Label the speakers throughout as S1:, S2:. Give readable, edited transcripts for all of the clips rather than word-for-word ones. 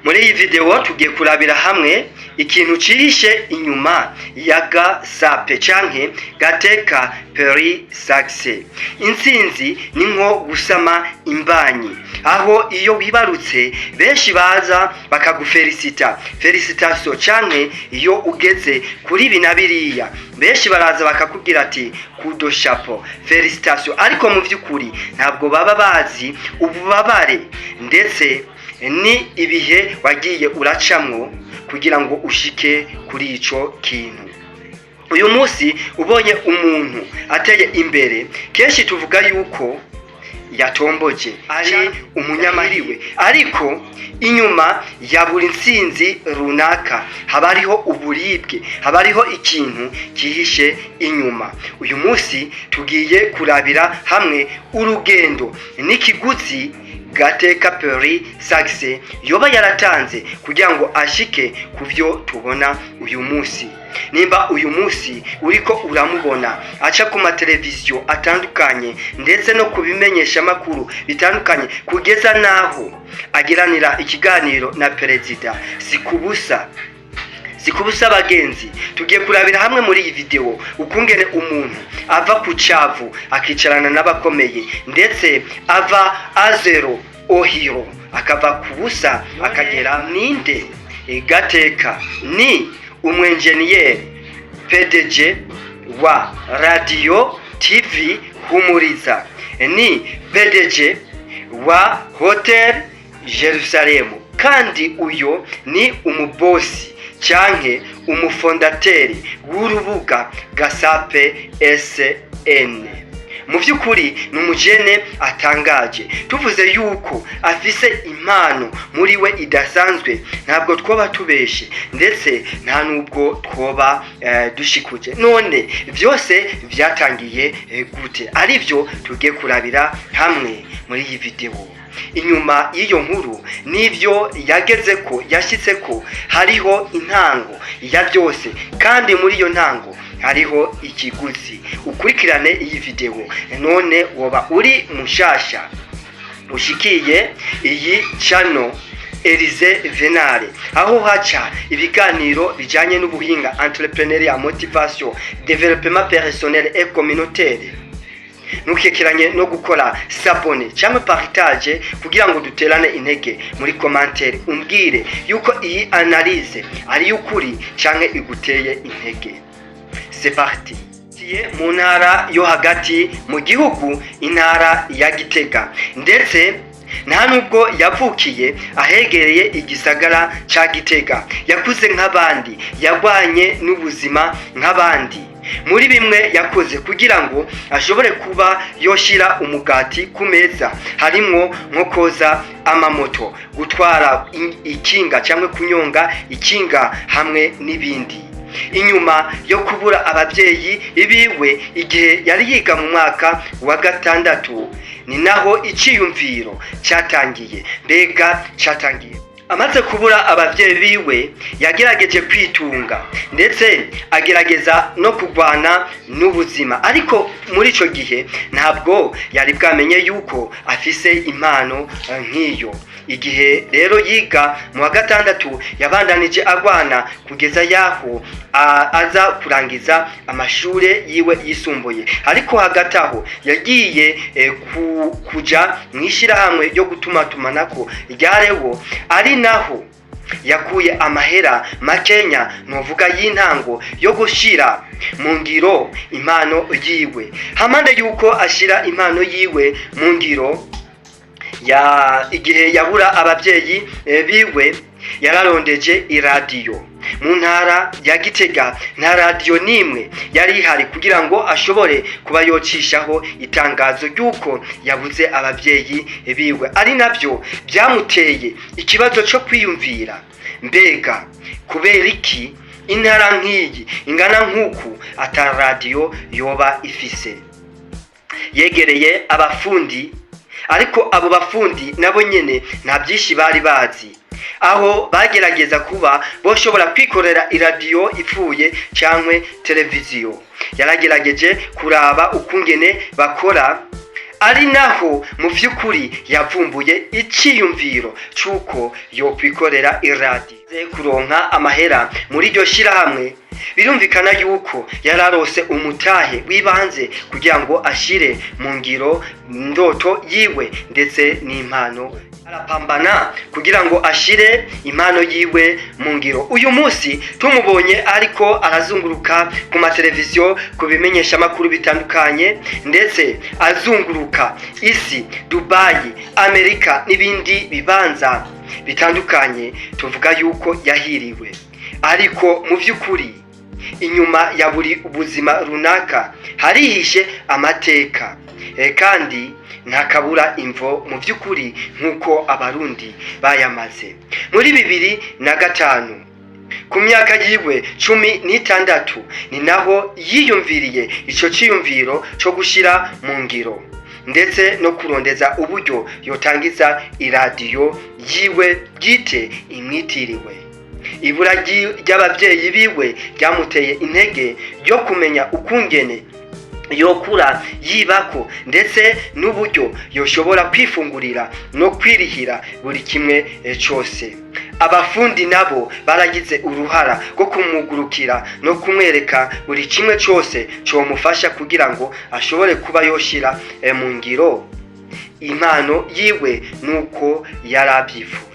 S1: Muri iyi video tugiye kurabira hamwe ikintu cirishe inyuma ya gasape canke gateka peri success. Intsinzi ni nko gusama imbanyi, aho iyo wibarutse benshi baza bakagufelicita, felicitation canke iyo ugeze kuri binabiriya benshi baraza bakakubwira ati kudo chapeau, felicitation, ariko mu vyukuri ntabwo baba bazi ububabare ndetse ni ibihe wagiye uracamwo kugira ngo ushike kuri ico kintu. Uyu munsi ubonye umuntu ateye imbere, kenshi tuvuga yuko yatomboje, ari umunyamahirwe, ariko inyuma ya buri ntsinzi runaka haba hariho uburibwe, haba hariho ikintu kihishe inyuma. Uyu munsi tugiye kurabira hamwe urugendo n'ikiguzi gateka peri success yoba yaratanze kugira ngo ashike kuvyo tubona uyu munsi. Nimba uyu munsi uriko uramubona aca ku mateleviziyo atandukanye ndetse no kubimenyesha makuru bitandukanye kugeza naho agiranira ikiganiro na perezida, sikubusa bagenzi, tugiye kurabira hamwe muri iyi video ukungene umuntu ava ku cavu akicarana n'abakomeye ndetse ava azero ohiro akava kubusa akagera ninde. Gateka ni umwenjeniyeri PDG wa Radio TV Humuriza, ni PDG wa Hotel Jerusalem, kandi uyo ni umubosi canke umufondateri w'urubuga gasape SN. Mu vyukuri ni umujene atangaje. Tuvuze yuko afise impano muri we idasanzwe, ntabwo twoba tubeshe ndetse nta nubwo twoba dushikuje. None vyose vyatangiye gute? Arivyo tugiye kurabira hamwe muri iyi video. Inyuma y'iyo nkuru n'ivyo yagezeko, yashitseko, hariho intango ya byose, kandi muri iyo ntango hariho ikiguzi. Ukurikirane iyi video none woba uri mushasha ushikiye iyi channel Elize Venare, aho haca ibiganiro bijanye n'ubuhinga, entrepreneuriat, motivation, développement personnel et communautaire. Ntukekiranye no gukora s'abonner cyangwa partage kugira ngo duterane intege. Muri commentaire umbwire yuko iyi analyse ari y'ukuri cyangwa iguteye intege. C'est parti. Mu ntara yo hagati mu gihugu, intara ya Gitega, ndetse nta nubwo yavukiye ahegereye igisagara ca Gitega. Yakuze nk'abandi, yagwanye n'ubuzima nk'abandi. Muri bimwe yakoze kugira ngo ashobore kuba yoshira umugati ku meza harimwo nko koza amamoto, gutwara ikinga cyangwa kunyonga ikinga hamwe n'ibindi. Inyuma yo kubura abavyeyi ibiwe igihe yari yiga mu mwaka wa gatandatu, ni naho iciyumviro cyatangiye. Mbega cyatangiye amaze kubura abavyeyi biwe, yagerageje kwitunga ndetse agerageza no kugwana n'ubuzima, ariko muri ico gihe ntabwo yari bwamenye yuko afise impano nk'iyo. Igihe rero yiga mu wa gatandatu yabandanije agwana kugeza yaho aza kurangiza amashure yiwe yisumbuye, ariko hagati aho yagiye kuja mwishira hamwe yo gutumatumanako ryarewo, ari naho yakuye amahera makenya novuga y'intango yo gushira mu ngiro impano yiwe. Hamande yuko ashira impano yiwe mu ngiro, igihe yabura abavyeyi biwe yararondeje iradiyo mu ntara ya Gitega. Nta radiyo nimwe yari ihari kugira ngo ashobore kuba yocishaho itangazo ry'uko yabuze abavyeyi biwe, ari navyo byamuteye ikibazo cyo kwiyumvira, mbega kubera iki intara nk'iyi ingana nk'uku ata radiyo yoba ifise. Yegereye abafundi, ariko abo bafundi nabo nyene nta byinshi bari bazi, aho bagerageza kuba boshobora kwikorera iradiyo ipfuye cyangwa televiziyo. Yaragerageje kuraba ukungene bakora, ari naho mu vy'ukuri yavumbuye iciyumviro c'uko yokwikorera iradi kuronka amahera muri iryo shirahamwe. Birumvikana yuko yararose umutahe wibanze kugira ngo ashire mu ngiro ndoto yiwe ndetse n'impano. Arapambana kugira ngo ashire impano yiwe mu ngiro. Uyu munsi tumubonye ariko arazunguruka ku mateleviziyo, ku bimenyesha makuru bitandukanye, ndetse azunguruka isi, Dubai, Amerika n'ibindi bibanza bitandukanye. Tuvuga yuko yahiriwe, ariko mu vy'ukuri inyuma ya buri ubuzima runaka harihishe amateka, kandi ntakabura imvo mu vy'ukuri nk'uko abarundi bayamaze. Muri 2005 ku myaka yiwe 16 ni naho yiyumviriye ico ciyumviro co gushira mu ngiro ndetse no kurondeza uburyo yotangiza iradiyo yiwe bwite imwitiriwe. Ibura ry'abavyeyi biwe ryamuteye intege yo kumenya ukungene yokura yibako ndetse n'uburyo yoshobora kwifungurira no kwirihira buri kimwe cyose. Abafundi nabo baragize uruhara rwo kumugurukira no kumwereka buri kimwe cyose cyomufasha kugira ngo ashobore kuba yoshira mu ngiro impano yiwe nuko yarabyifuza.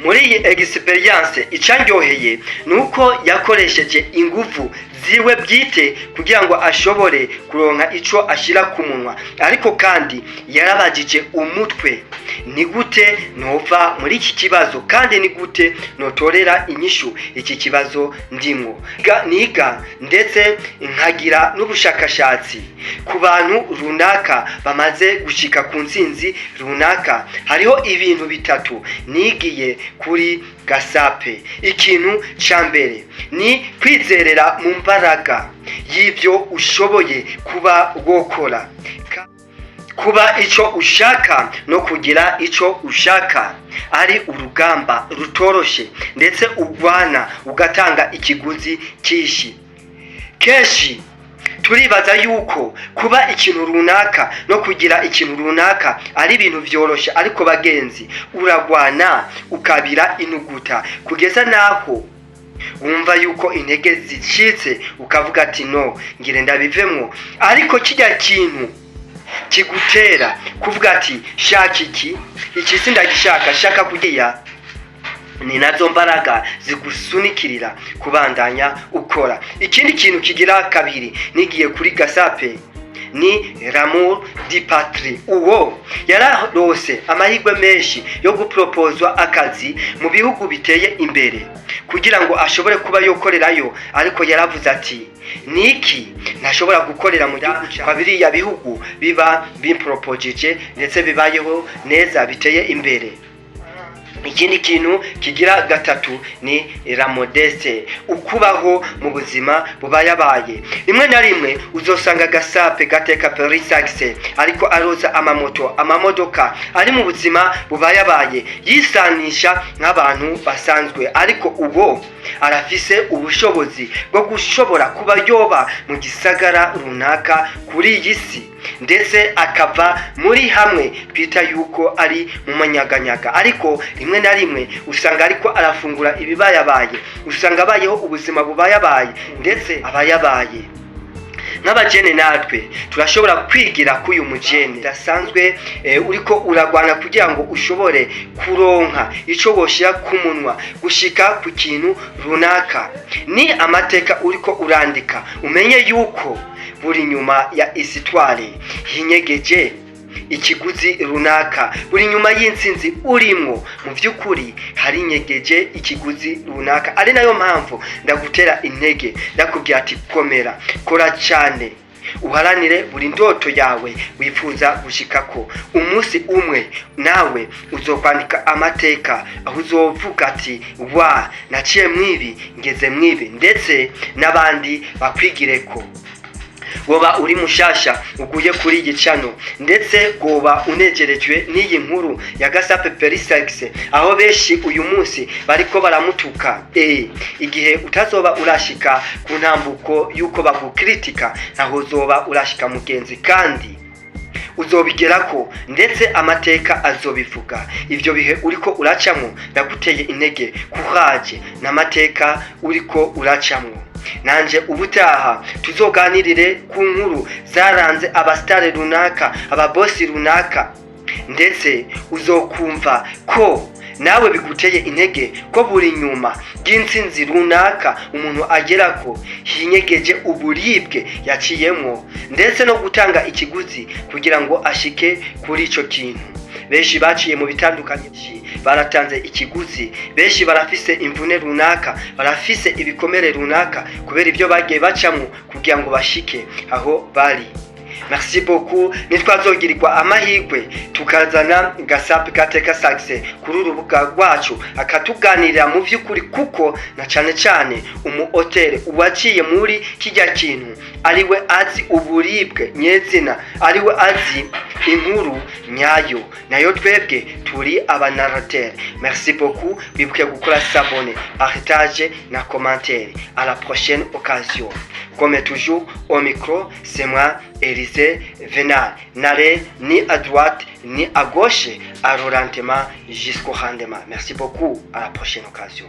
S1: Muri iyi experience icandyoheye nuko yakoresheje ingufu ziwe bwite kugira ngo ashobore kuronka ico ashira ku munwa, ariko kandi yarabajije umutwe, ni gute nova muri iki kibazo kandi ni gute notorera inyishu iki kibazo ndimwo. Niga ndetse nkagira n'ubushakashatsi ku bantu runaka bamaze gushika ku ntsinzi runaka. Hariho ibintu bitatu nigiye kuri Gasape. Ikintu cambere ni kwizerera mu mbaraga y'ibyo ushoboye kuba gukora, kuba ico ushaka no kugira ico ushaka ari urugamba rutoroshe ndetse ugwana ugatanga ikiguzi kishi. Keshi turibaza yuko kuba ikintu runaka no kugira ikintu runaka ari ibintu vyoroshe, ariko bagenzi uragwana ukabira inuguta kugeza naho wumva yuko intege zicitse ukavuga ati no ngire ndabivemwo. Ariko kijya kintu kigutera kuvuga ati shaka iki sindagishaka, shaka kugiya, ni nazo mbaraga zigusunikirira kubandanya ukora. Ikindi kintu kigira kabiri nigiye kuri Gasape ni l'amour di patrie. Uwo yararose amahirwe menshi yo gupropozwa akazi mu bihugu biteye imbere kugira ngo ashobore kuba yokorerayo, ariko yaravuze ati niki ntashobora gukorera mu gihugu cya biriya bihugu biba bimpropojeje ndetse bibayeho neza biteye imbere. Ikindi kintu kigira gatatu ni la modeste, ukubaho mu buzima bubayabaye. Rimwe na rimwe uzosanga Gasape gateka perisaxe ariko aroza amamodoka ari mu buzima bubayabaye, yisanisha nk'abantu basanzwe, ariko ubo arafise ubushobozi bwo gushobora kuba yoba mu gisagara runaka kuri iyi si ndetse akava muri hamwe twita yuko ari mu manyaganyaga, ariko rimwe na rimwe usanga ariko arafungura ibibayabaye, usanga abayeho ubuzima bubayabaye ndetse abayabaye. Nk'abajene natwe turashobora kwigira k'uyu mujene dasanzwe uriko uragwana kugira ngo ushobore kuronka ico woshira ku munwa gushika ku kintu runaka. Ni amateka uriko urandika, umenye yuko buri nyuma ya histoire hinyegeje ikiguzi runaka, buri nyuma y'intsinzi urimo mu vy'ukuri hari nyegeje ikiguzi runaka. Ari nayo mpamvu ndagutera intege ndakubwira ati komera, kora cyane, uharanire buri ndoto yawe wifuza gushikako. Umunsi umwe nawe uzokwandika amateka aho uzovuga ati wa naciye mwibi ngeze mwibi, ndetse n'abandi bakwigireko. Woba uri mushasha uguye kuri igicano ndetse goba unegerejwe n'iyi nkuru ya Gasape perisaxe aho beshi uyu munsi bariko baramutuka, igihe utazoba urashika ku ntambuko yuko bagukritika ntaho zoba urashika mugenzi, kandi uzobigerako ndetse amateka azobivuga. Ivyo bihe uriko uracamwo ndaguteye intege, courage n'amateka uriko uracamwo. Nanje ubutaha tuzoganirire ku nkuru zaranze abastare runaka, ababosi runaka, ndetse uzokumva ko nawe biguteye intege ko buri nyuma y'intsinzi runaka umuntu agerako hinyegeje uburibwe yaciyemwo, ndetse no gutanga ikiguzi kugira ngo ashike kuri ico kintu. Benshi baciye mu bitandukanye, baratanze ikiguzi, benshi barafise imvune runaka, barafise ibikomere runaka kubera ibyo bagiye bacamwo kugira ngo bashike aho bari. Merci beaucoup. Nitwazogirirwa amahirwe tukazana Gasapi Gateka Saxe kuri urubuga rwacu akatuganirira mu vy'ukuri, kuko na cane umu hotel uwaciye muri kijya kintu ariwe azi uburibwe nyezina, ariwe azi inkuru nyayo, nayo twebwe turi abanarateur. Merci beaucoup. Bibuke gukora s'abonner, partage na commentaire. À la prochaine occasion. Comme toujours, au micro, c'est moi, Élisée Venal. N'allez ni à droite ni à gauche, à ralentement jusqu'au rendement. Merci beaucoup. À la prochaine occasion.